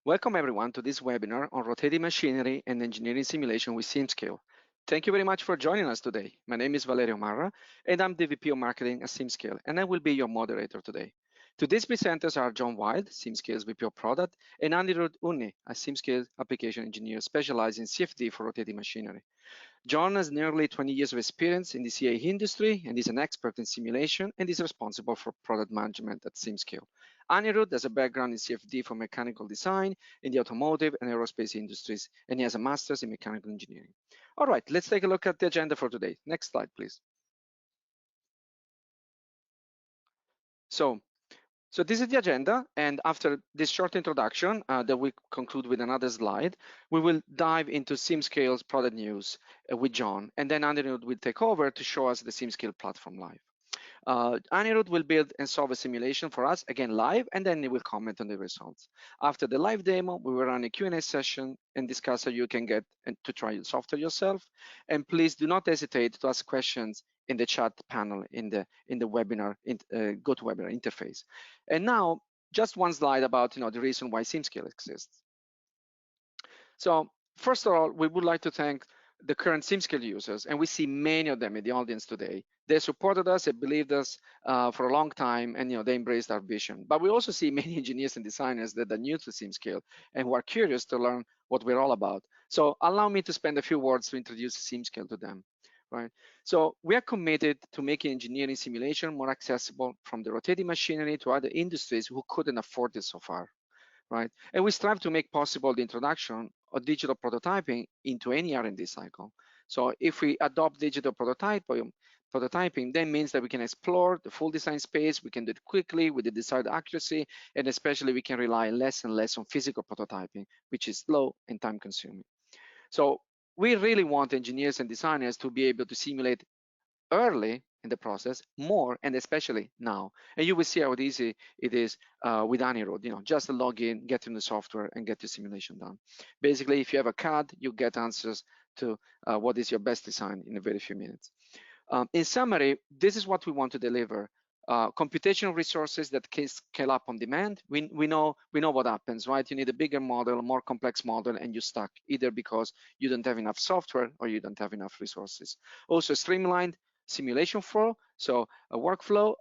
Welcome everyone to this webinar on rotating machinery and engineering simulation with SimScale. Thank you very much for joining us today. My name is Valerio Marra and I'm the VP of Marketing at SimScale, and I will be your moderator today. Today's presenters are John Wild, SimScale's VP of Product, and Anirudh Unni, a SimScale application engineer specialized in CFD for rotating machinery. John has nearly 20 years of experience in the CA industry and is an expert in simulation and is responsible for product management at SimScale. Anirudh has a background in CFD for mechanical design in the automotive and aerospace industries, and he has a master's in mechanical engineering. All right, let's take a look at the agenda for today. Next slide, please. So this is the agenda, and after this short introduction that we conclude with another slide, we will dive into SimScale's product news with John, and then Anirudh will take over to show us the SimScale platform live. Anirudh will build and solve a simulation for us, again live, and then he will comment on the results. After the live demo, we will run a Q&A session and discuss how you can get to try the software yourself. And please do not hesitate to ask questions in the chat panel in the webinar GoToWebinar interface. And now, just one slide about the reason why SimScale exists. So first of all, we would like to thank the current SimScale users, and we see many of them in the audience today. They supported us, they believed us for a long time, and they embraced our vision. But we also see many engineers and designers that are new to SimScale and who are curious to learn what we're all about. So allow me to spend a few words to introduce SimScale to them. Right. So we are committed to making engineering simulation more accessible from the rotating machinery to other industries who couldn't afford it so far. Right? And we strive to make possible the introduction of digital prototyping into any R&D cycle. So if we adopt digital prototyping, that means that we can explore the full design space, we can do it quickly with the desired accuracy, and especially we can rely less and less on physical prototyping, which is slow and time consuming. So we really want engineers and designers to be able to simulate early in the process more, and especially now. And you will see how easy it is with Anirudh. Just log in, get in the software, and get your simulation done. Basically, if you have a CAD, you get answers to what is your best design in a very few minutes. In summary, this is what we want to deliver. Computational resources that can scale up on demand. We know what happens, right? You need a bigger model, a more complex model, and you're stuck either because you don't have enough software or you don't have enough resources. Also streamlined simulation flow, so a workflow,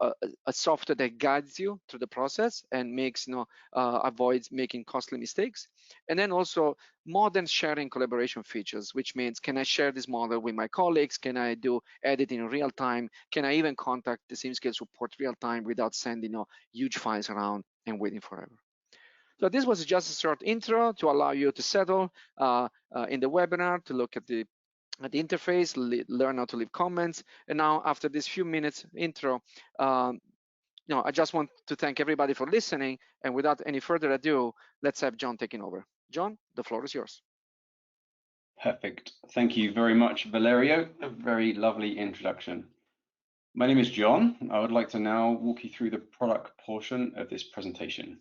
a software that guides you through the process and makes avoids making costly mistakes. And then also modern sharing collaboration features, which means, can I share this model with my colleagues? Can I do editing in real time? Can I even contact the SimScale support real time without sending huge files around and waiting forever? So this was just a short intro to allow you to settle in the webinar, to look at the interface, learn how to leave comments. And now, after this few minutes intro, I just want to thank everybody for listening. And without any further ado, let's have John taking over. John, the floor is yours. Perfect. Thank you very much, Valerio. A very lovely introduction. My name is John. I would like to now walk you through the product portion of this presentation.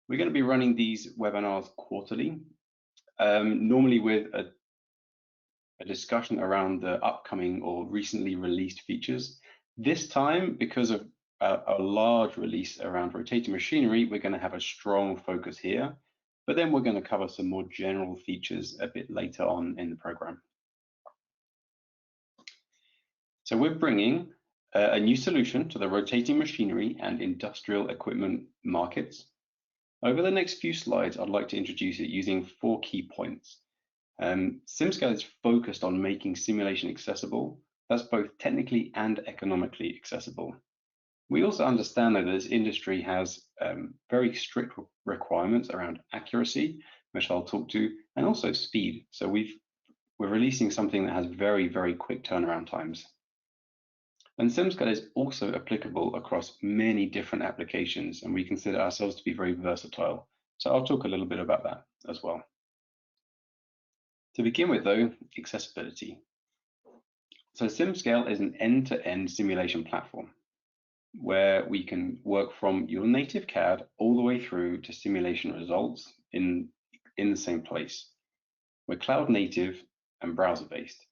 We're going to be running these webinars quarterly, normally with a discussion around the upcoming or recently released features. This time, because of a large release around rotating machinery, we're going to have a strong focus here, but then we're going to cover some more general features a bit later on in the program. So we're bringing a new solution to the rotating machinery and industrial equipment markets. Over the next few slides, I'd like to introduce it using 4 key points. SimScale is focused on making simulation accessible. That's both technically and economically accessible. We also understand that this industry has very strict requirements around accuracy, which I'll talk to, and also speed. So we're releasing something that has very, very quick turnaround times. And SimScale is also applicable across many different applications, and we consider ourselves to be very versatile. So I'll talk a little bit about that as well. To begin with, though, accessibility. So SimScale is an end-to-end simulation platform where we can work from your native CAD all the way through to simulation results in the same place. We're cloud native and browser-based.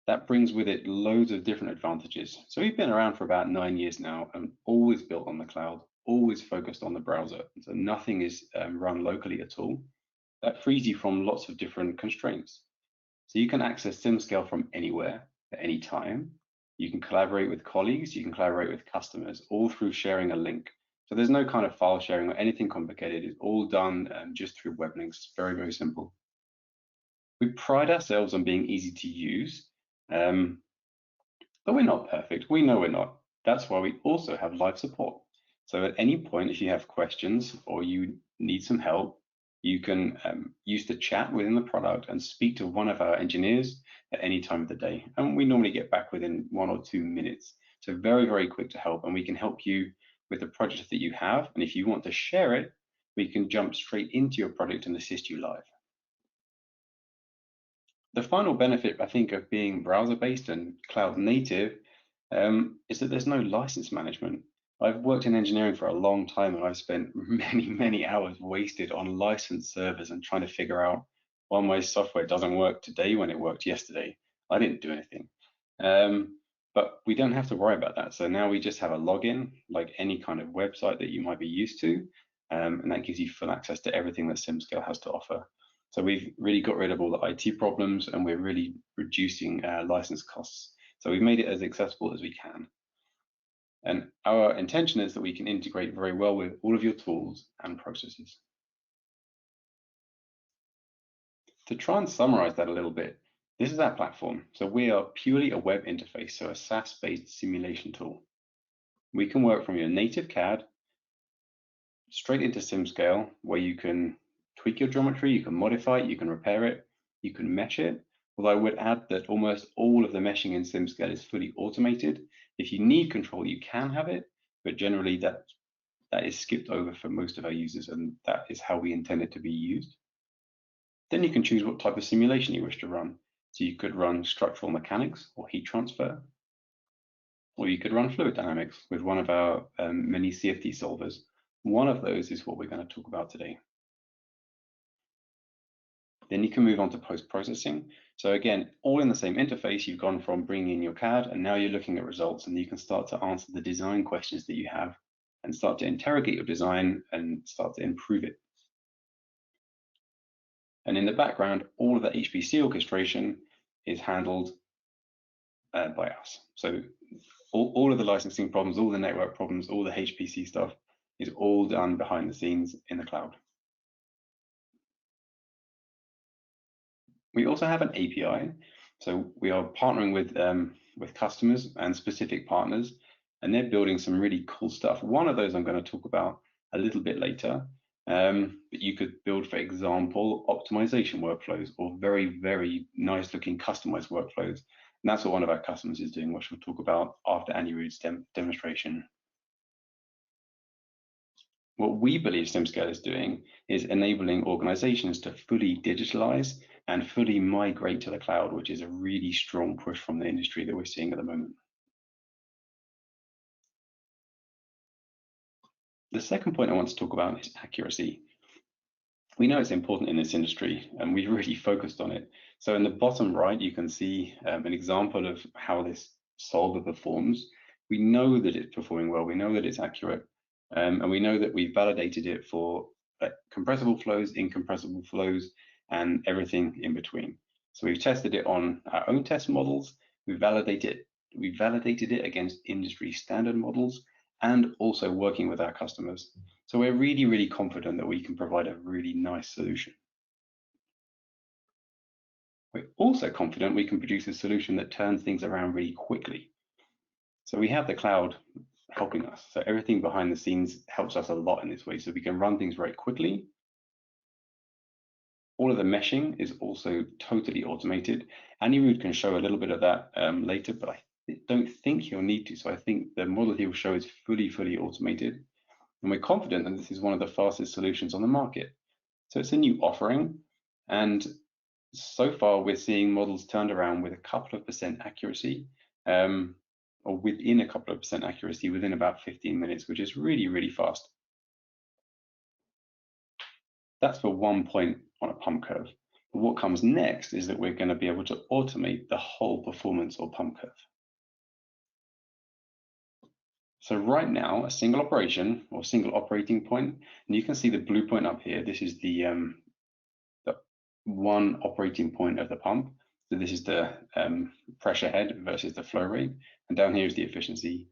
That brings with it loads of different advantages. So we've been around for about 9 years now and always built on the cloud, always focused on the browser. So nothing is run locally at all. That frees you from lots of different constraints. So you can access SimScale from anywhere at any time. You can collaborate with colleagues, you can collaborate with customers, all through sharing a link. So there's no kind of file sharing or anything complicated. It's all done just through web links. Very, very simple. We pride ourselves on being easy to use, but we're not perfect. We know we're not. That's why we also have live support. So at any point, if you have questions or you need some help, you can use the chat within the product and speak to one of our engineers at any time of the day. And we normally get back within 1 or 2 minutes. So very, very quick to help. And we can help you with the project that you have. And if you want to share it, we can jump straight into your project and assist you live. The final benefit, I think, of being browser-based and cloud native is that there's no license management. I've worked in engineering for a long time, and I've spent many, many hours wasted on licensed servers and trying to figure out why my software doesn't work today when it worked yesterday. I didn't do anything. But we don't have to worry about that. So now we just have a login, like any kind of website that you might be used to, and that gives you full access to everything that SimScale has to offer. So we've really got rid of all the IT problems, and we're really reducing license costs. So we've made it as accessible as we can. And our intention is that we can integrate very well with all of your tools and processes. To try and summarize that a little bit, this is our platform. So we are purely a web interface, so a SaaS-based simulation tool. We can work from your native CAD straight into SimScale, where you can tweak your geometry, you can modify it, you can repair it, you can mesh it. Although I would add that almost all of the meshing in SimScale is fully automated. If you need control, you can have it, but generally that is skipped over for most of our users, and that is how we intend it to be used. Then you can choose what type of simulation you wish to run. So you could run structural mechanics or heat transfer, or you could run fluid dynamics with one of our many CFD solvers. One of those is what we're going to talk about today. Then you can move on to post-processing. So again, all in the same interface, you've gone from bringing in your CAD, and now you're looking at results, and you can start to answer the design questions that you have and start to interrogate your design and start to improve it. And in the background, all of the HPC orchestration is handled by us. So all of the licensing problems, all the network problems, all the HPC stuff is all done behind the scenes in the cloud. We also have an API. So we are partnering with customers and specific partners, and they're building some really cool stuff. One of those I'm going to talk about a little bit later. But you could build, for example, optimization workflows or very, very nice looking customized workflows. And that's what one of our customers is doing, which we'll talk about after Andy Rood's demonstration. What we believe SimScale is doing is enabling organizations to fully digitalize and fully migrate to the cloud, which is a really strong push from the industry that we're seeing at the moment. The second point I want to talk about is accuracy. We know it's important in this industry, and we've really focused on it. So in the bottom right, you can see an example of how this solver performs. We know that it's performing well. We know that it's accurate. And we know that we've validated it for compressible flows, incompressible flows, and everything in between. So we've tested it on our own test models. We validated it against industry standard models, and also working with our customers. So we're really, really confident that we can provide a really nice solution. We're also confident we can produce a solution that turns things around really quickly. So we have the cloud helping us. So everything behind the scenes helps us a lot in this way. So we can run things very quickly. All of the meshing is also totally automated. Andy Rood can show a little bit of that later, but I don't think he'll need to. So I think the model he'll show is fully automated. And we're confident that this is one of the fastest solutions on the market. So it's a new offering. And so far, we're seeing models turned around with a couple of % accuracy, or within a couple of % accuracy within about 15 minutes, which is really, really fast. That's for 1 point on a pump curve. But what comes next is that we're going to be able to automate the whole performance or pump curve. So right now, a single operation or single operating point, and you can see the blue point up here. This is the one operating point of the pump. So this is the pressure head versus the flow rate. And down here is the efficiency.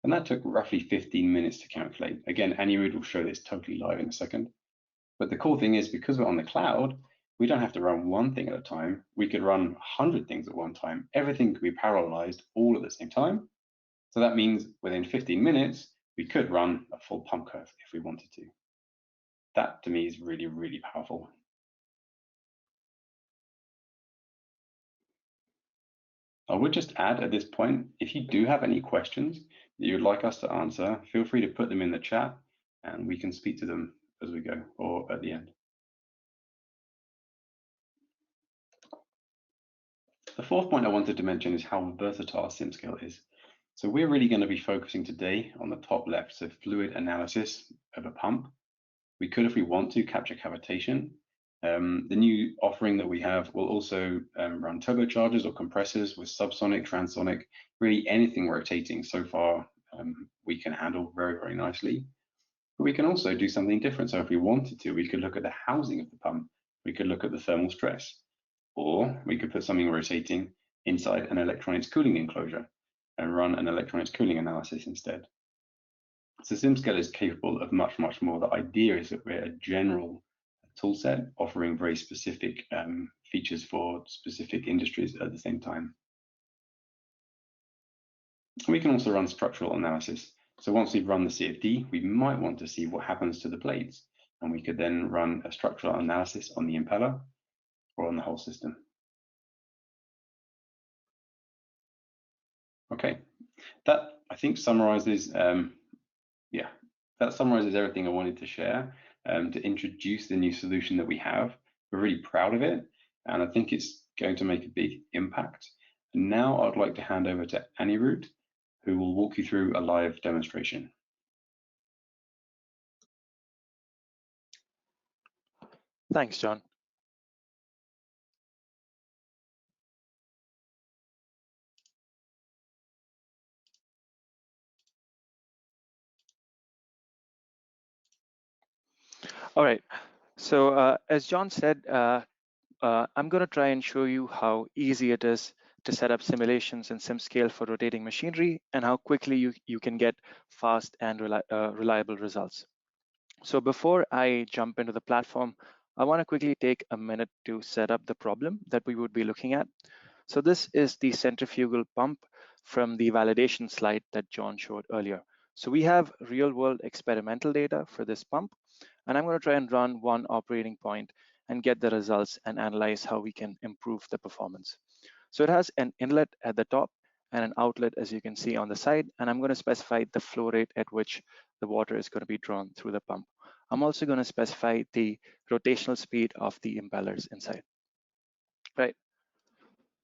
And that took roughly 15 minutes to calculate. Again, Anirudh will show this totally live in a second. But the cool thing is, because we're on the cloud, we don't have to run one thing at a time. We could run 100 things at one time. Everything could be parallelized all at the same time. So that means within 15 minutes, we could run a full pump curve if we wanted to. That to me is really, really powerful. I would just add at this point, if you do have any questions that you'd like us to answer, feel free to put them in the chat and we can speak to them as we go or at the end. The fourth point I wanted to mention is how versatile SimScale is. So we're really going to be focusing today on the top left, so fluid analysis of a pump. We could, if we want to, capture cavitation. The new offering that we have will also run turbochargers or compressors with subsonic, transonic, really anything rotating. So far, we can handle very, very nicely. But we can also do something different. So if we wanted to, we could look at the housing of the pump. We could look at the thermal stress, or we could put something rotating inside an electronics cooling enclosure and run an electronics cooling analysis instead. So SimScale is capable of much, much more. The idea is that we're a general toolset offering very specific features for specific industries at the same time. We can also run structural analysis. So once we've run the CFD, we might want to see what happens to the blades. And we could then run a structural analysis on the impeller or on the whole system. Okay, that I think summarizes, that summarizes everything I wanted to share to introduce the new solution that we have. We're really proud of it, and I think it's going to make a big impact. And now I'd like to hand over to Anirudh, who will walk you through a live demonstration. Thanks, John. All right. So as John said, I'm going to try and show you how easy it is to set up simulations in SimScale for rotating machinery and how quickly you can get fast and reliable results. So before I jump into the platform, I want to quickly take a minute to set up the problem that we would be looking at. So this is the centrifugal pump from the validation slide that John showed earlier. So we have real-world experimental data for this pump, and I'm going to try and run one operating point and get the results and analyze how we can improve the performance. So it has an inlet at the top and an outlet, as you can see on the side, and I'm going to specify the flow rate at which the water is going to be drawn through the pump. I'm also going to specify the rotational speed of the impellers inside. Right.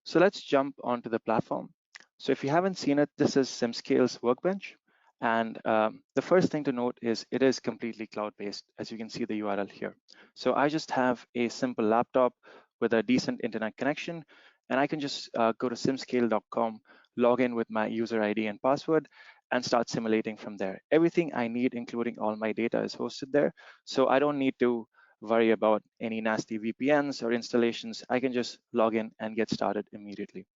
So let's jump onto the platform. So if you haven't seen it, this is SimScale's workbench. And the first thing to note is it is completely cloud-based, as you can see the URL here. So I just have a simple laptop with a decent internet connection, and I can just go to simscale.com, log in with my user ID and password, and start simulating from there. Everything I need, including all my data, is hosted there. So I don't need to worry about any nasty VPNs or installations. I can just log in and get started immediately.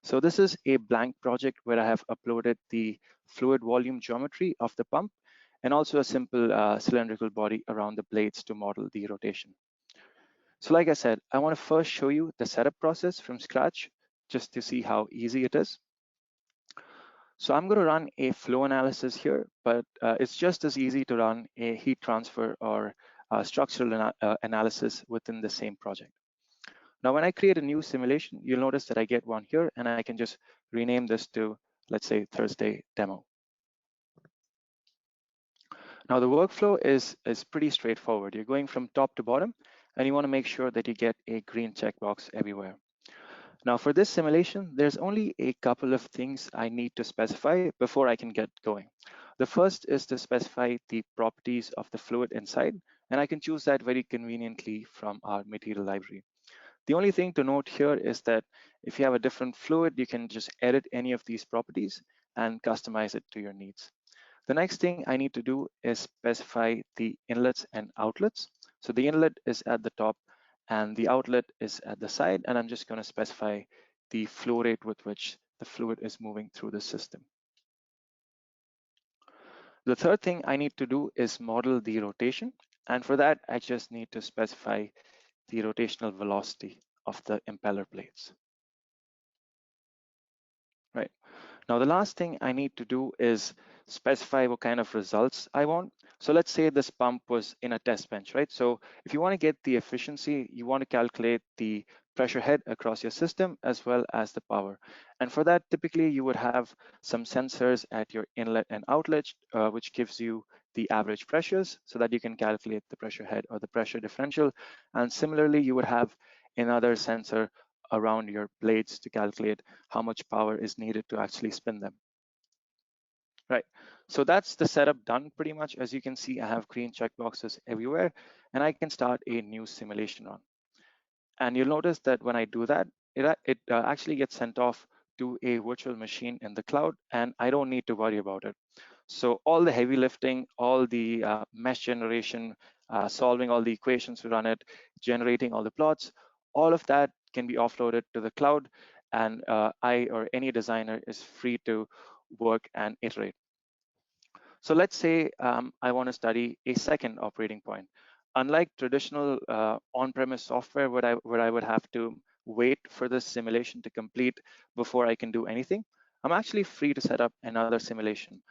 So this is a blank project where I have uploaded the fluid volume geometry of the pump and also a simple cylindrical body around the blades to model the rotation. So like I said, I want to first show you the setup process from scratch just to see how easy it is. So I'm going to run a flow analysis here, but it's just as easy to run a heat transfer or structural analysis within the same project. Now, when I create a new simulation, you'll notice that I get one here, and I can just rename this to, let's say, Thursday demo. Now, the workflow is pretty straightforward. You're going from top to bottom, and you want to make sure that you get a green checkbox everywhere. Now for this simulation, there's only a couple of things I need to specify before I can get going. The first is to specify the properties of the fluid inside, and I can choose that very conveniently from our material library. The only thing to note here is that if you have a different fluid, you can just edit any of these properties and customize it to your needs. The next thing I need to do is specify the inlets and outlets. So the inlet is at the top and the outlet is at the side, and I'm just going to specify the flow rate with which the fluid is moving through the system. The third thing I need to do is model the rotation, and for that I just need to specify the rotational velocity of the impeller blades. Right. Now, the last thing I need to do is specify what kind of results I want. So let's say this pump was in a test bench, right? So if you want to get the efficiency, you want to calculate the pressure head across your system as well as the power. And for that, typically you would have some sensors at your inlet and outlet, which gives you the average pressures so that you can calculate the pressure head or the pressure differential. And similarly, you would have another sensor around your blades to calculate how much power is needed to actually spin them. Right, so that's the setup done pretty much. As you can see, I have green checkboxes everywhere, and I can start a new simulation run. And you'll notice that when I do that, it actually gets sent off to a virtual machine in the cloud, and I don't need to worry about it. So all the heavy lifting, all the mesh generation, solving all the equations to run it, generating all the plots, all of that can be offloaded to the cloud, and I or any designer is free to work and iterate. So let's say I want to study a second operating point. Unlike traditional on-premise software, where I would have to wait for the simulation to complete before I can do anything, I'm actually free to set up another simulation.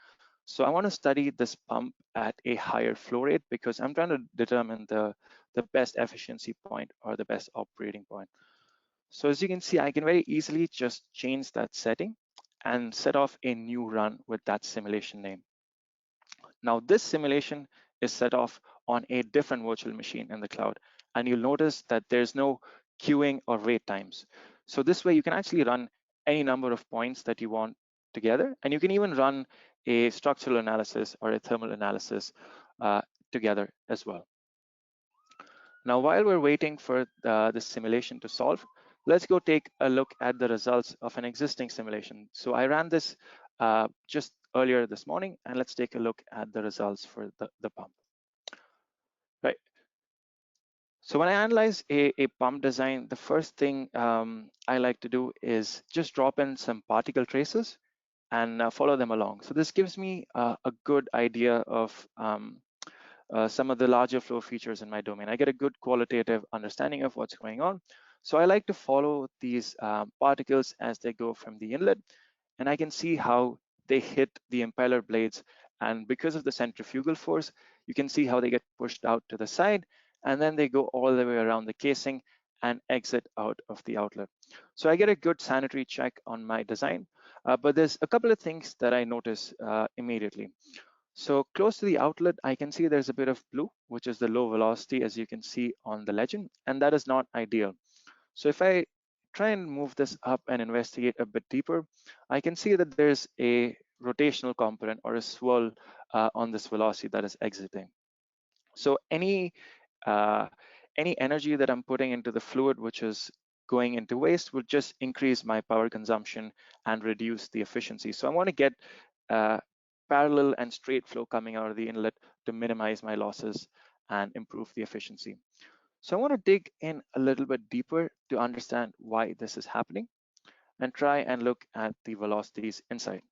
So I want to study this pump at a higher flow rate because I'm trying to determine the best efficiency point or the best operating point. So as you can see, I can very easily just change that setting and set off a new run with that simulation name. Now this simulation is set off on a different virtual machine in the cloud, and you'll notice that there's no queuing or wait times. So this way you can actually run any number of points that you want together, and you can even run a structural analysis or a thermal analysis together as well. Now, while we're waiting for the simulation to solve, let's go take a look at the results of an existing simulation. So I ran this just earlier this morning, and let's take a look at the results for the pump. Right. So when I analyze a pump design, the first thing I like to do is just drop in some particle traces and follow them along. So this gives me a good idea of some of the larger flow features in my domain. I get a good qualitative understanding of what's going on. So I like to follow these particles as they go from the inlet, and I can see how they hit the impeller blades. And because of the centrifugal force, you can see how they get pushed out to the side, and then they go all the way around the casing and exit out of the outlet. So I get a good sanitary check on my design, but there's a couple of things that I notice immediately. So close to the outlet, I can see there's a bit of blue, which is the low velocity, as you can see on the legend, and that is not ideal. So if I try and move this up and investigate a bit deeper, I can see that there's a rotational component or a swirl on this velocity that is exiting. So uh, any energy that I'm putting into the fluid, which is going into waste, will just increase my power consumption and reduce the efficiency. So I want to get parallel and straight flow coming out of the inlet to minimize my losses and improve the efficiency. So I want to dig in a little bit deeper to understand why this is happening and try and look at the velocities inside.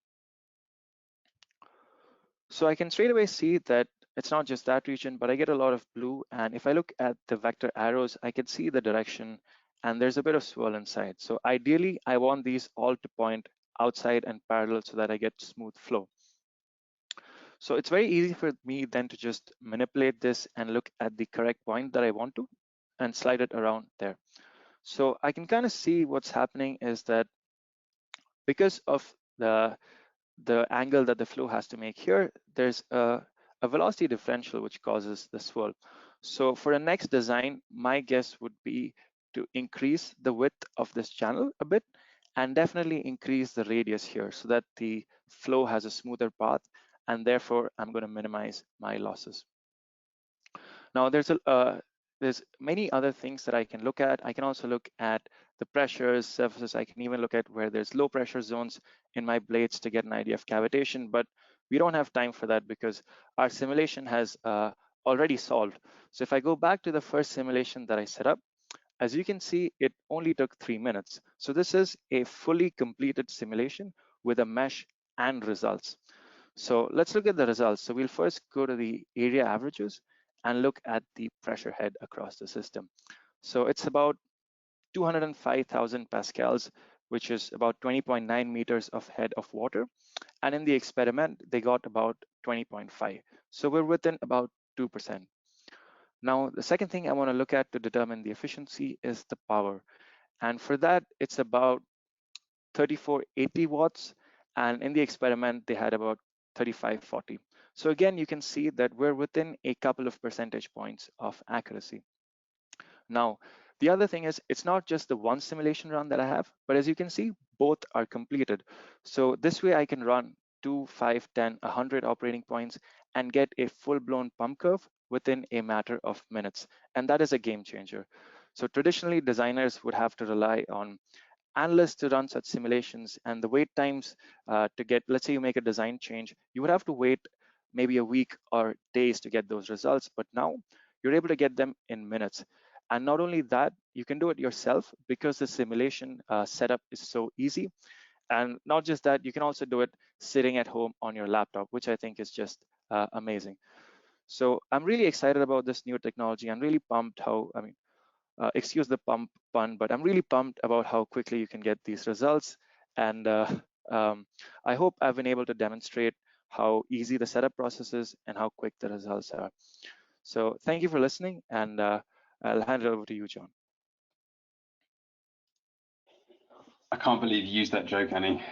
So I can straight away see that it's not just that region, but I get a lot of blue. And if I look at the vector arrows, I can see the direction and there's a bit of swirl inside. So ideally, I want these all to point outside and parallel so that I get smooth flow. So it's very easy for me then to just manipulate this and look at the correct point that I want to and slide it around there. So I can kind of see what's happening is that because of the angle that the flow has to make here, there's a velocity differential which causes the swirl. So for the next design, my guess would be to increase the width of this channel a bit and definitely increase the radius here so that the flow has a smoother path, and therefore I'm going to minimize my losses. Now there's many other things that I can look at. I can also look at the pressures, surfaces. I can even look at where there's low pressure zones in my blades to get an idea of cavitation, but we don't have time for that because our simulation has already solved. So if I go back to the first simulation that I set up, As you can see, it only took 3 minutes. So this is a fully completed simulation with a mesh and results. So let's look at the results. So we'll first go to the area averages and look at the pressure head across the system. So it's about 205,000 pascals, which is about 20.9 meters of head of water. And in the experiment, they got about 20.5. So we're within about 2%. Now, the second thing I want to look at to determine the efficiency is the power. And for that, it's about 3480 watts. And in the experiment, they had about 3540. So again, you can see that we're within a couple of percentage points of accuracy. Now, the other thing is it's not just the one simulation run that I have, but as you can see, both are completed. So this way I can run 2, 5, 10, 100 operating points and get a full-blown pump curve within a matter of minutes. And that is a game changer. So traditionally, designers would have to rely on analysts to run such simulations, and the wait times to get, let's say you make a design change, you would have to wait maybe a week or days to get those results. But now you're able to get them in minutes. And not only that, you can do it yourself because the simulation setup is so easy. And not just that, you can also do it sitting at home on your laptop, which I think is just amazing. So I'm really excited about this new technology. I'm really pumped excuse the pump pun, but I'm really pumped about how quickly you can get these results. And I hope I've been able to demonstrate how easy the setup process is and how quick the results are. So thank you for listening, and I'll hand it over to you, John. I can't believe you used that joke, Annie.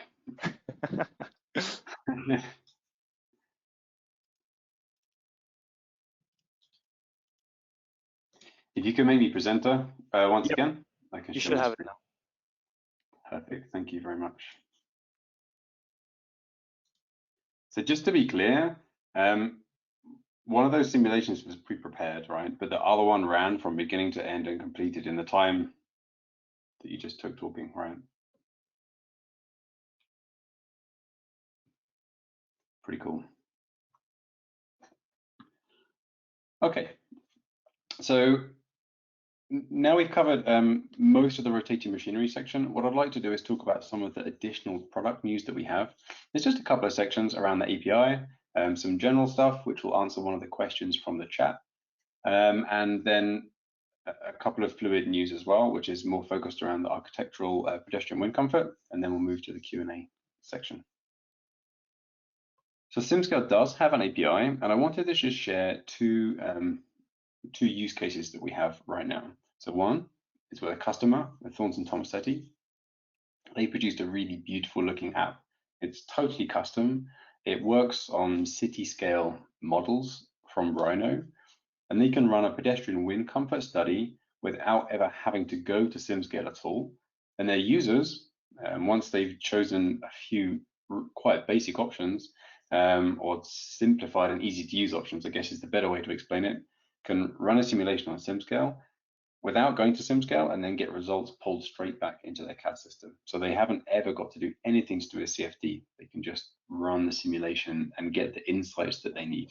If you can make me presenter once again, I can You share should my have it screen. now. Perfect, thank you very much. So just to be clear, one of those simulations was pre-prepared, right? But the other one ran from beginning to end and completed in the time that you just took talking, right? Pretty cool. Okay, so now we've covered most of the rotating machinery section. What I'd like to do is talk about some of the additional product news that we have. There's just a couple of sections around the API, some general stuff, which will answer one of the questions from the chat, and then a couple of fluid news as well, which is more focused around the architectural pedestrian wind comfort, and then we'll move to the Q&A section. So SimScale does have an API, and I wanted to just share two use cases that we have right now. So one is with a customer, with Thornton Tomasetti. They produced a really beautiful looking app. It's totally custom. It works on city scale models from Rhino, and they can run a pedestrian wind comfort study without ever having to go to SimScale at all. And their users, once they've chosen a few quite basic options, or simplified and easy to use options, I guess is the better way to explain it, can run a simulation on SimScale without going to SimScale and then get results pulled straight back into their CAD system. So they haven't ever got to do anything to do with CFD. They can just run the simulation and get the insights that they need.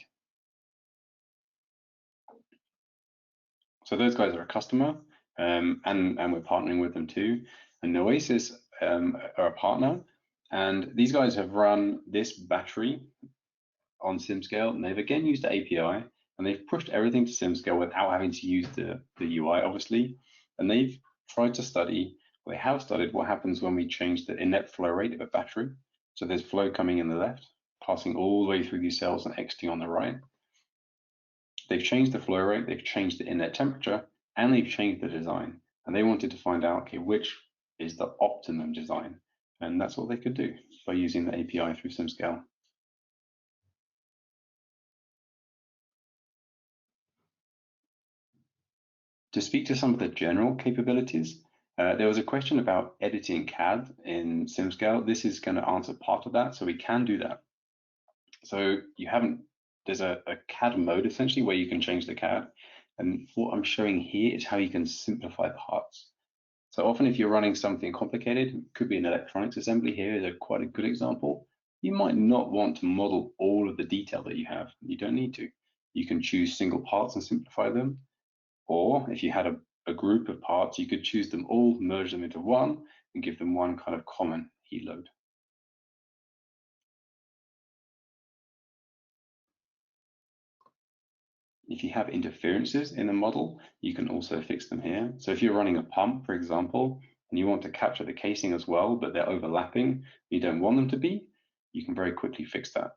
So those guys are a customer, and we're partnering with them too. And Noasis are a partner, and these guys have run this battery on SimScale, and they've again used the API, and they've pushed everything to SimScale without having to use the UI, obviously. And they've tried to study, well, they have studied what happens when we change the inlet flow rate of a battery. So there's flow coming in the left, passing all the way through these cells and exiting on the right. They've changed the flow rate, they've changed the inlet temperature, and they've changed the design. And they wanted to find out, okay, which is the optimum design? And that's what they could do by using the API through SimScale. To speak to some of the general capabilities, there was a question about editing CAD in SimScale. This is going to answer part of that, so we can do that. So there's a CAD mode essentially where you can change the CAD. And what I'm showing here is how you can simplify parts. So often if you're running something complicated, it could be an electronics assembly here is quite a good example. You might not want to model all of the detail that you have. You don't need to. You can choose single parts and simplify them. Or if you had a a group of parts, you could choose them all, merge them into one, and give them one kind of common heat load. If you have interferences in the model, you can also fix them here. So if you're running a pump, for example, and you want to capture the casing as well, but they're overlapping, you don't want them to be, you can very quickly fix that.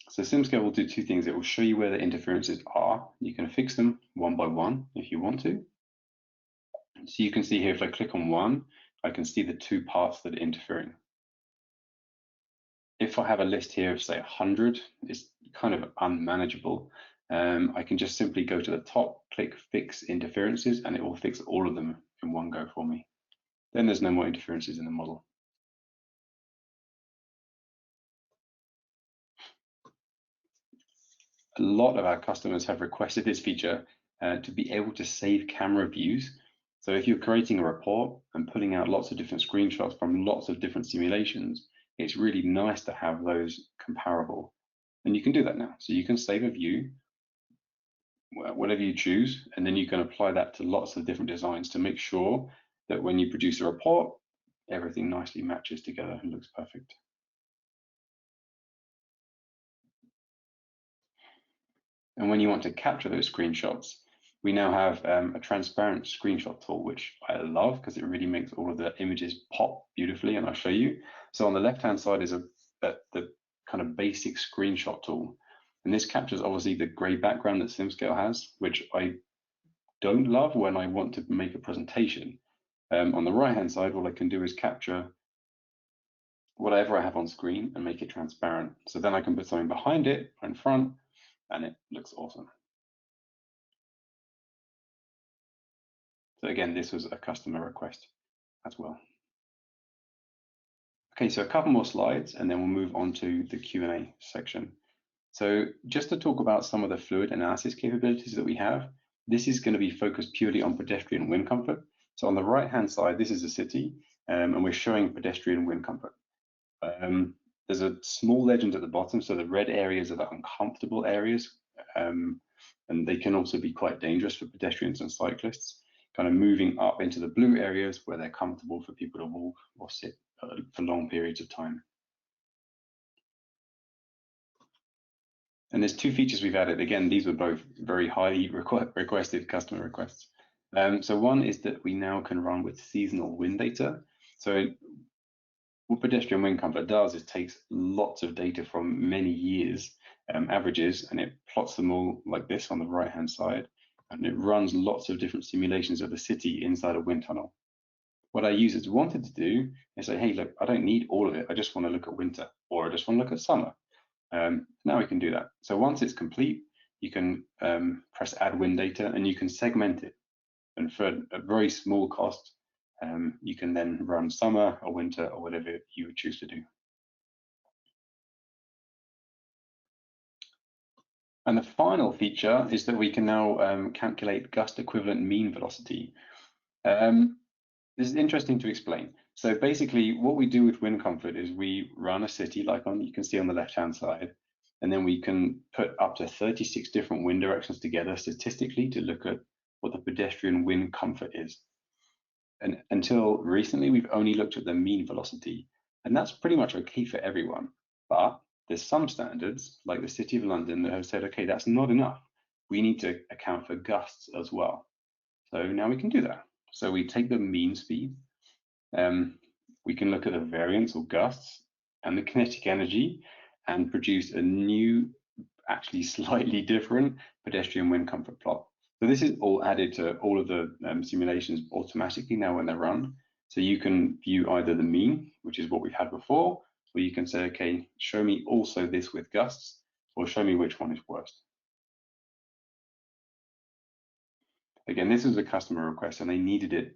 So SimScale will do two things. It will show you where the interferences are. You can fix them one by one if you want to. So you can see here, if I click on one, I can see the two parts that are interfering. If I have a list here of say 100, it's kind of unmanageable. I can just simply go to the top, click Fix Interferences, and it will fix all of them in one go for me. Then there's no more interferences in the model. A lot of our customers have requested this feature to be able to save camera views. So if you're creating a report and pulling out lots of different screenshots from lots of different simulations, it's really nice to have those comparable. And you can do that now. So you can save a view, whatever you choose, and then you can apply that to lots of different designs to make sure that when you produce a report, everything nicely matches together and looks perfect. And when you want to capture those screenshots, we now have a transparent screenshot tool, which I love because it really makes all of the images pop beautifully, and I'll show you. So on the left-hand side is the kind of basic screenshot tool. And this captures obviously the gray background that SimScale has, which I don't love when I want to make a presentation. On the right-hand side, all I can do is capture whatever I have on screen and make it transparent. So then I can put something behind it or in front, and it looks awesome. So again, this was a customer request as well. Okay, so a couple more slides, and then we'll move on to the Q&A section. So just to talk about some of the fluid analysis capabilities that we have, this is going to be focused purely on pedestrian wind comfort. So on the right-hand side, this is a city, and we're showing pedestrian wind comfort. There's a small legend at the bottom, so the red areas are the uncomfortable areas, and they can also be quite dangerous for pedestrians and cyclists, kind of moving up into the blue areas where they're comfortable for people to walk or sit for long periods of time. And there's two features we've added. Again, these were both very highly requested customer requests. So one is that we now can run with seasonal wind data. So what pedestrian wind comfort does is takes lots of data from many years, averages, and it plots them all like this on the right-hand side. And it runs lots of different simulations of the city inside a wind tunnel. What our users wanted to do is say, hey, look, I don't need all of it. I just want to look at winter, or I just want to look at summer. Now we can do that. So once it's complete, you can press add wind data, and you can segment it. And for a very small cost, you can then run summer or winter or whatever you would choose to do. And the final feature is that we can now calculate gust equivalent mean velocity. This is interesting to explain. So basically what we do with wind comfort is we run a city like you can see on the left-hand side, and then we can put up to 36 different wind directions together statistically to look at what the pedestrian wind comfort is. And until recently, we've only looked at the mean velocity, and that's pretty much okay for everyone. But there's some standards, like the City of London, that have said, okay, that's not enough. We need to account for gusts as well. So now we can do that. So we take the mean speed, we can look at the variance or gusts and the kinetic energy and produce a new, actually slightly different pedestrian wind comfort plot. So this is all added to all of the simulations automatically now when they're run. So you can view either the mean, which is what we've had before, or you can say, okay, show me also this with gusts, or show me which one is worst. Again, this is a customer request, and they needed it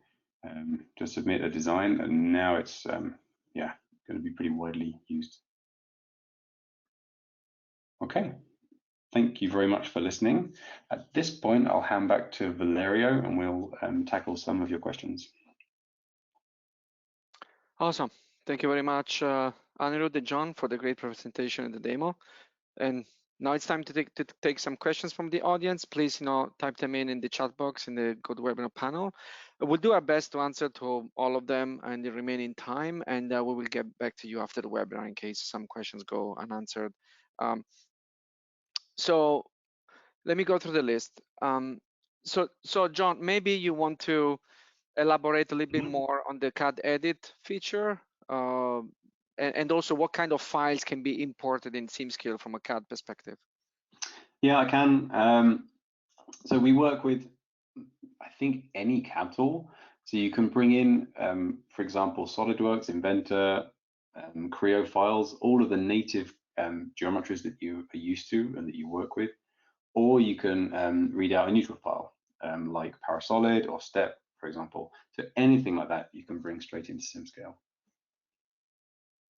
to submit a design, and now it's yeah, going to be pretty widely used. Okay, thank you very much for listening. At this point, I'll hand back to Valerio, and we'll tackle some of your questions. Awesome. Thank you very much, Anirudh and John, for the great presentation and the demo. And Now it's time to take some questions from the audience. Please, type them in the chat box in the GoToWebinar panel. We'll do our best to answer to all of them in the remaining time, and we will get back to you after the webinar in case some questions go unanswered. So let me go through the list. So John, maybe you want to elaborate a little bit more on the CAD edit feature, and also what kind of files can be imported in SimScale from a CAD perspective. Yeah, I can. So we work with, I think, any CAD tool. So you can bring in, for example, SolidWorks, Inventor, Creo files, all of the native geometries that you are used to and that you work with, or you can read out a neutral file like Parasolid or Step, for example. So anything like that you can bring straight into SimScale.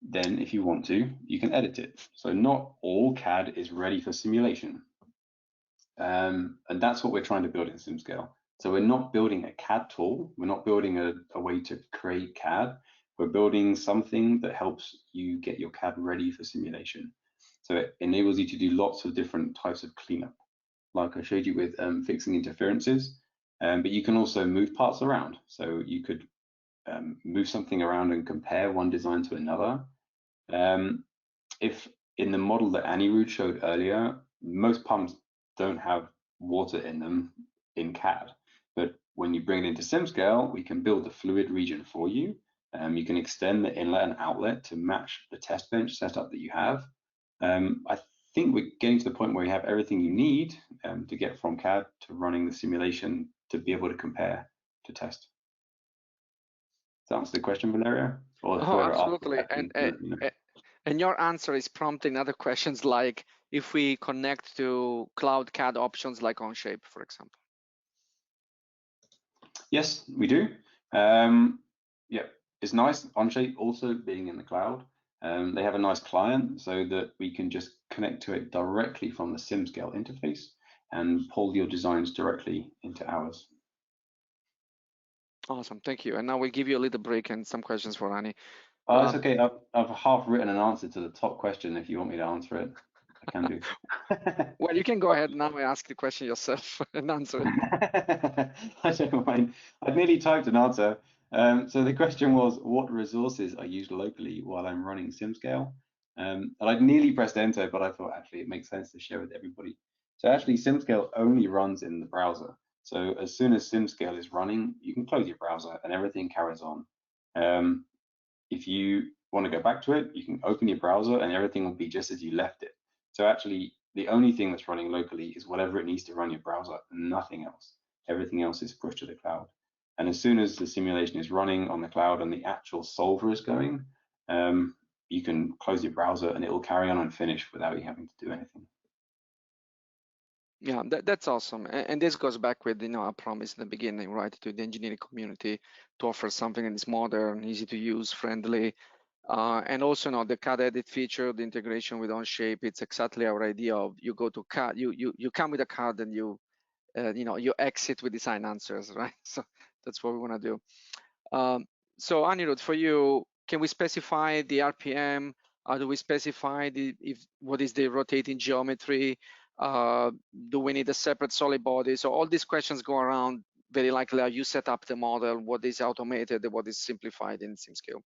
Then if you want to, you can edit it. So not all CAD is ready for simulation. And that's what we're trying to build in SimScale. So we're not building a CAD tool. We're not building a way to create CAD. We're building something that helps you get your CAD ready for simulation. So it enables you to do lots of different types of cleanup, like I showed you with fixing interferences. But you can also move parts around. So you could move something around and compare one design to another. If in the model that Anirudh showed earlier, most pumps don't have water in them in CAD, but when you bring it into SimScale, we can build the fluid region for you. You can extend the inlet and outlet to match the test bench setup that you have. I think we're getting to the point where you have everything you need to get from CAD to running the simulation to be able to compare to test. Does that answer the question, Valeria? Or Oh, absolutely. And your answer is prompting other questions like if we connect to cloud CAD options like Onshape, for example. Yes, we do. Yeah, it's nice. Onshape also being in the cloud. They have a nice client so that we can just connect to it directly from the SimScale interface and pull your designs directly into ours. Awesome, thank you. And now we'll give you a little break and some questions for Annie. Oh, it's okay. I've half written an answer to the top question. If you want me to answer it, I can do. Well, you can go ahead now and ask the question yourself and answer it. I don't mind. I've nearly typed an answer. So the question was, what resources are used locally while I'm running SimScale? And I'd nearly pressed enter, but I thought actually it makes sense to share with everybody. So actually SimScale only runs in the browser. So as soon as SimScale is running, you can close your browser and everything carries on. If you want to go back to it, you can open your browser and everything will be just as you left it. So actually, the only thing that's running locally is whatever it needs to run your browser, nothing else. Everything else is pushed to the cloud. And as soon as the simulation is running on the cloud and the actual solver is going, you can close your browser and it will carry on and finish without you having to do anything. Yeah, that's awesome. And this goes back with, I promised in the beginning, right, to the engineering community to offer something that is modern, easy to use, friendly. And also, the CAD edit feature, the integration with Onshape, it's exactly our idea of you go to CAD, you come with a CAD and you exit with design answers, right? So that's what we want to do. So Anirudh, for you, can we specify the RPM? Do we specify what is the rotating geometry? Do we need a separate solid body? So all these questions go around very likely how you set up the model, what is automated, what is simplified in SimScale.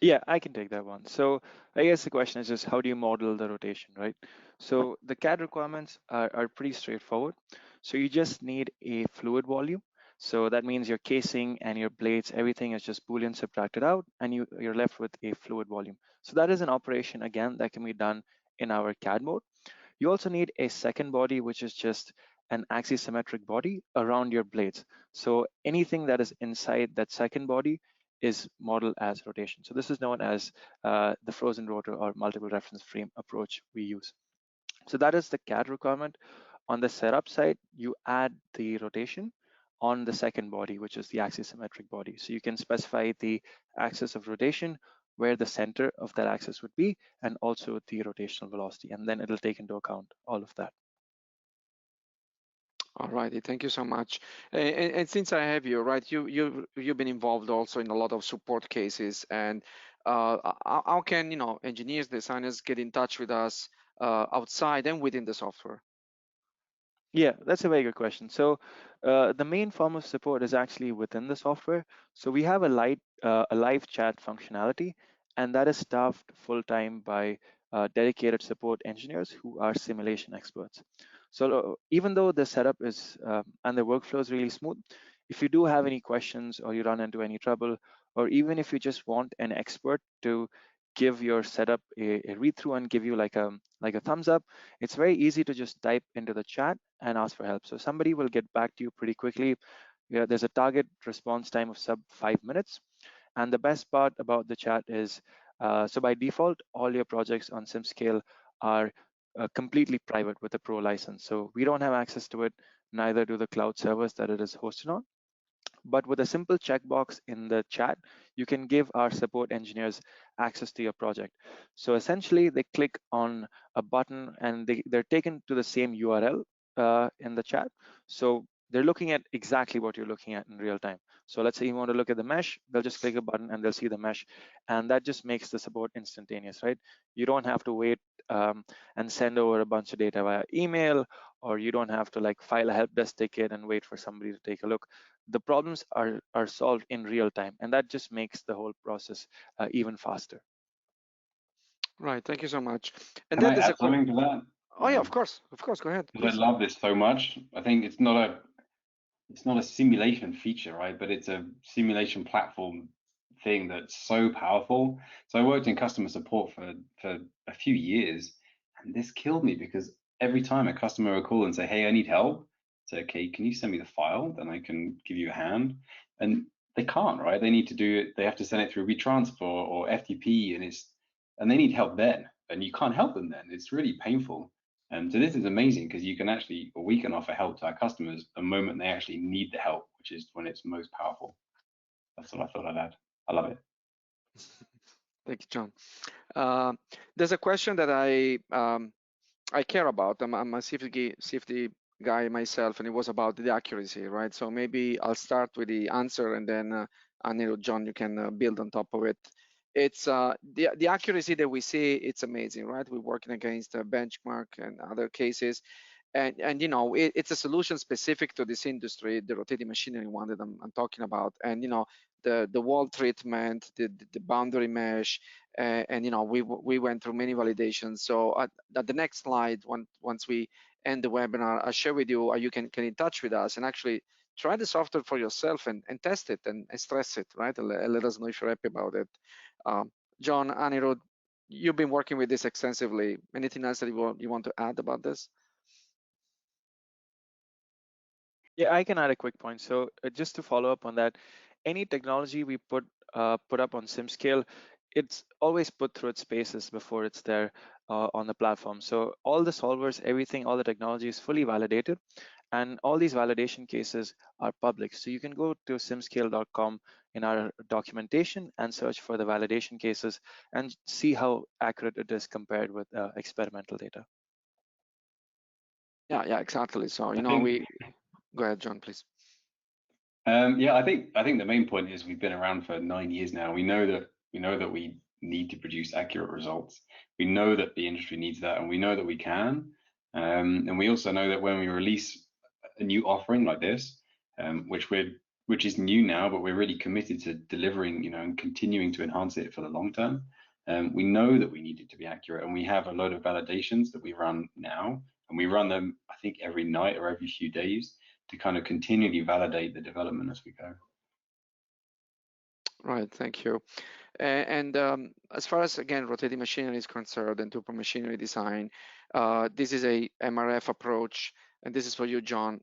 Yeah, I can take that one. So I guess the question is just how do you model the rotation, right? So the CAD requirements are pretty straightforward. So you just need a fluid volume. So that means your casing and your blades, everything is just Boolean subtracted out, and you're left with a fluid volume. So that is an operation, again, that can be done in our CAD mode. You also need a second body, which is just an axisymmetric body around your blades. So anything that is inside that second body is modeled as rotation. So this is known as the frozen rotor or multiple reference frame approach we use. So that is the CAD requirement. On the setup side, you add the rotation on the second body, which is the axisymmetric body. So you can specify the axis of rotation, where the center of that axis would be, and also the rotational velocity, and then it'll take into account all of that. All righty, thank you so much. And since I have you, right, you've been involved also in a lot of support cases. And how can engineers, designers get in touch with us outside and within the software? Yeah, that's a very good question. So the main form of support is actually within the software. So we have a live chat functionality, and that is staffed full time by dedicated support engineers who are simulation experts. So even though the setup is and the workflow is really smooth, if you do have any questions or you run into any trouble, or even if you just want an expert to give your setup a read through and give you like a thumbs up, it's very easy to just type into the chat and ask for help. So somebody will get back to you pretty quickly. Yeah, there's a target response time of sub 5 minutes. And the best part about the chat is, so by default, all your projects on SimScale are completely private with a pro license. So we don't have access to it, neither do the cloud servers that it is hosted on. But with a simple checkbox in the chat, you can give our support engineers access to your project. So essentially, they click on a button and they're taken to the same URL in the chat. So they're looking at exactly what you're looking at in real time. So let's say you want to look at the mesh, they'll just click a button and they'll see the mesh. And that just makes the support instantaneous, right? You don't have to wait and send over a bunch of data via email, or you don't have to like file a help desk ticket and wait for somebody to take a look. The problems are solved in real time, and that just makes the whole process even faster. Right. Thank you so much. And Can then I there's a add something to that? Oh yeah, of course, go ahead, Because please. I love this so much. I think it's not a simulation feature, right? But it's a simulation platform thing that's so powerful. So I worked in customer support for a few years, and this killed me because every time a customer would call and say, "Hey, I need help," say, "Okay, can you send me the file? Then I can give you a hand." And they can't, right? They need to do it. They have to send it through WeTransfer or FTP, and they need help then, and you can't help them then. It's really painful. So this is amazing because we can offer help to our customers the moment they actually need the help, which is when it's most powerful. That's what I thought I'd add. I love it. Thank you, John. There's a question that I care about. I'm a safety guy myself, and it was about the accuracy, right? So maybe I'll start with the answer, and then John, you can build on top of it. It's the accuracy that we see. It's amazing, right? We're working against a benchmark and other cases, and it's a solution specific to this industry, the rotating machinery one that I'm talking about, and the wall treatment, the boundary mesh, and we went through many validations. So at the next slide, once we end the webinar, I'll share with you how you can in touch with us and actually try the software for yourself and test it and stress it, right? And let us know if you're happy about it. John, Anirudh, you've been working with this extensively. Anything else that you want to add about this? Yeah, I can add a quick point. So just to follow up on that, any technology we put up on SimScale, it's always put through its paces before it's there on the platform. So all the solvers, everything, all the technology is fully validated, and all these validation cases are public. So you can go to simscale.com in our documentation and search for the validation cases and see how accurate it is compared with experimental data. Yeah, exactly. So go ahead, John, please. Yeah, I think the main point is we've been around for 9 years now. We know that we need to produce accurate results. We know that the industry needs that, and we know that we can. And we also know that when we release a new offering like this, which is new now, but we're really committed to delivering, and continuing to enhance it for the long term. We know that we need it to be accurate, and we have a load of validations that we run now, and we run them, I think, every night or every few days to kind of continually validate the development as we go. Right, thank you. And as far as, again, rotating machinery is concerned and turbo machinery design, this is a MRF approach, and this is for you, John.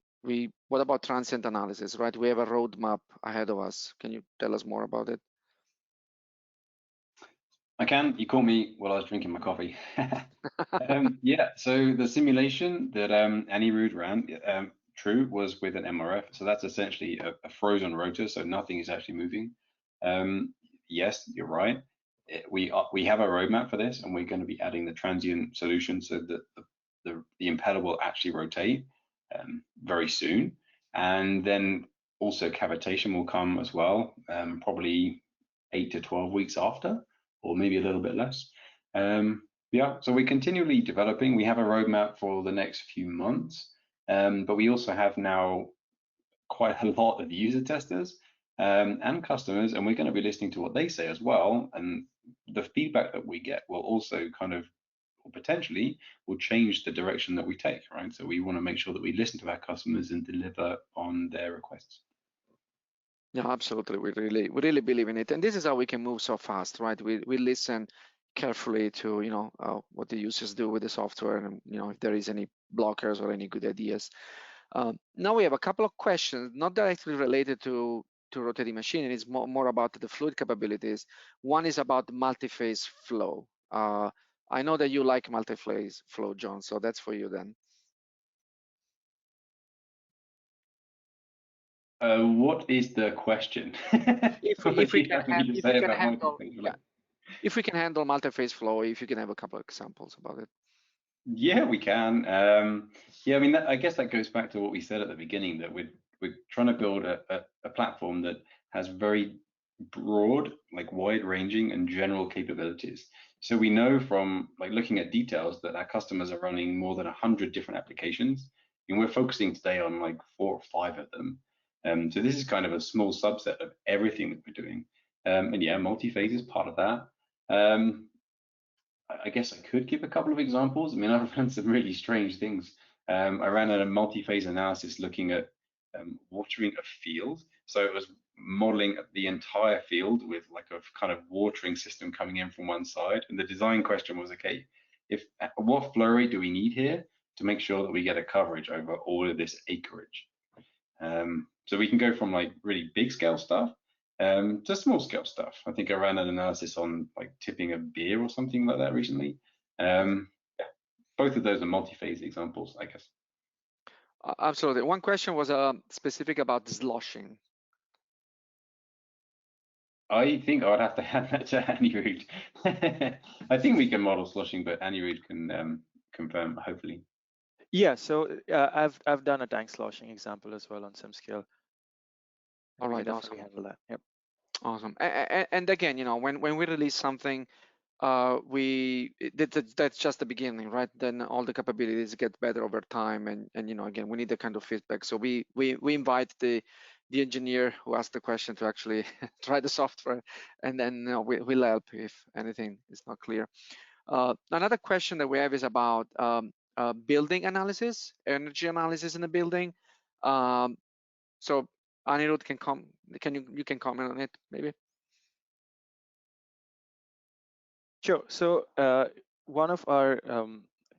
What about transient analysis, right? We have a roadmap ahead of us. Can you tell us more about it? I can. You caught me while I was drinking my coffee. Yeah, so the simulation that Anirudh ran, true, was with an MRF. So that's essentially a frozen rotor, so nothing is actually moving. Yes, you're right. We have a roadmap for this, and we're going to be adding the transient solution so that the impeller will actually rotate very soon. And then also cavitation will come as well, probably 8 to 12 weeks after, or maybe a little bit less. Yeah, so we're continually developing. We have a roadmap for the next few months, but we also have now quite a lot of user testers and customers, and we're going to be listening to what they say as well. And the feedback that we get will also kind of, or potentially, will change the direction that we take, right? So we want to make sure that we listen to our customers and deliver on their requests. Yeah, absolutely. We really believe in it, and this is how we can move so fast, right? We listen carefully to what the users do with the software, and if there is any blockers or any good ideas. Now we have a couple of questions, not directly related to rotating machine. It's more about the fluid capabilities. One is about multi-phase flow. I know that you like multi-phase flow, John, so that's for you then. What is the question? If we can handle multi-phase flow, if you can have a couple of examples about it. Yeah, we can. Yeah, I mean, I guess that goes back to what we said at the beginning, that we're trying to build a platform that has very broad, like wide-ranging and general capabilities. So we know from like looking at details that our customers are running more than 100 different applications, and we're focusing today on like 4 or 5 of them. So this is kind of a small subset of everything that we're doing. And yeah, multi-phase is part of that. I guess I could give a couple of examples. I mean, I've run some really strange things. I ran a multi-phase analysis looking at watering a field. So it was modeling the entire field with like a kind of watering system coming in from one side. And the design question was, okay, what flow rate do we need here to make sure that we get a coverage over all of this acreage? So we can go from like really big scale stuff to small scale stuff. I think I ran an analysis on like tipping a beer or something like that recently. Yeah, both of those are multi-phase examples, I guess. Absolutely. One question was specific about sloshing. I think I would have to hand that to Anirudh. I think we can model sloshing, but Anirudh can confirm, hopefully. Yeah, so I've done a tank sloshing example as well on SimScale. All right, definitely awesome. handle that. Yep. Awesome. And again, when we release something, that's just the beginning, right? Then all the capabilities get better over time, and again, we need the kind of feedback. So we invite the engineer who asked the question to actually try the software, and then we'll help if anything is not clear. Another question that we have is about building analysis, energy analysis in the building. So Anirudh can comment on it maybe. Sure. So one of our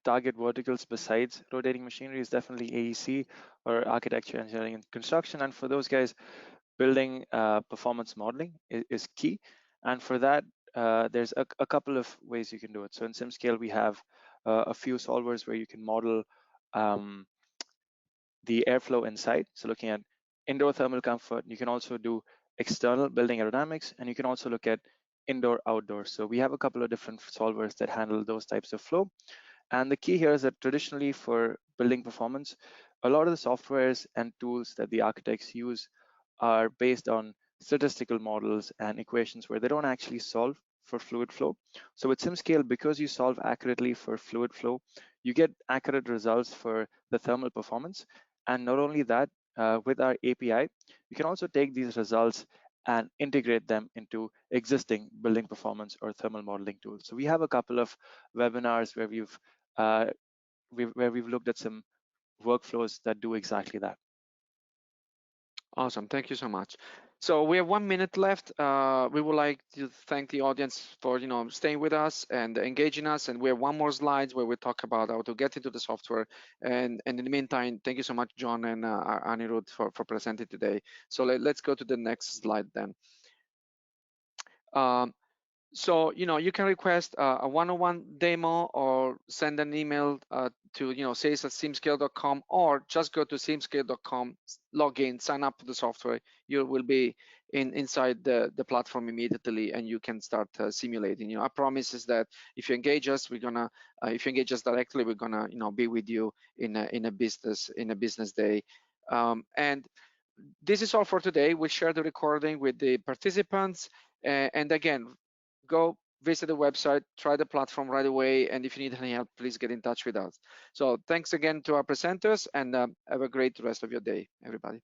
target verticals besides rotating machinery is definitely AEC, or architecture, engineering, and construction. And for those guys, building performance modeling is key. And for that, there's a couple of ways you can do it. So in SimScale, we have a few solvers where you can model the airflow inside. So looking at indoor thermal comfort, you can also do external building aerodynamics, and you can also look at indoor outdoor. So we have a couple of different solvers that handle those types of flow. And the key here is that traditionally for building performance, a lot of the softwares and tools that the architects use are based on statistical models and equations where they don't actually solve for fluid flow. So with SimScale, because you solve accurately for fluid flow, you get accurate results for the thermal performance. And not only that, with our API, you can also take these results and integrate them into existing building performance or thermal modeling tools. So we have a couple of webinars where we've looked at some workflows that do exactly that. Awesome, thank you so much. So we have 1 minute left. We would like to thank the audience for staying with us and engaging us. And we have one more slide where we talk about how to get into the software. And in the meantime, thank you so much, John and Anirudh, for presenting today. So let's go to the next slide then. So you can request a one-on-one demo or send an email to sales@simscale.com, or just go to simscale.com, log in, sign up to the software. You will be inside the platform immediately, and you can start simulating. Our promise is that if you engage us, we're gonna if you engage us directly, we're gonna be with you in a business day. And this is all for today. We'll share the recording with the participants, and again, go visit the website, try the platform right away. And if you need any help, please get in touch with us. So thanks again to our presenters, and have a great rest of your day, everybody.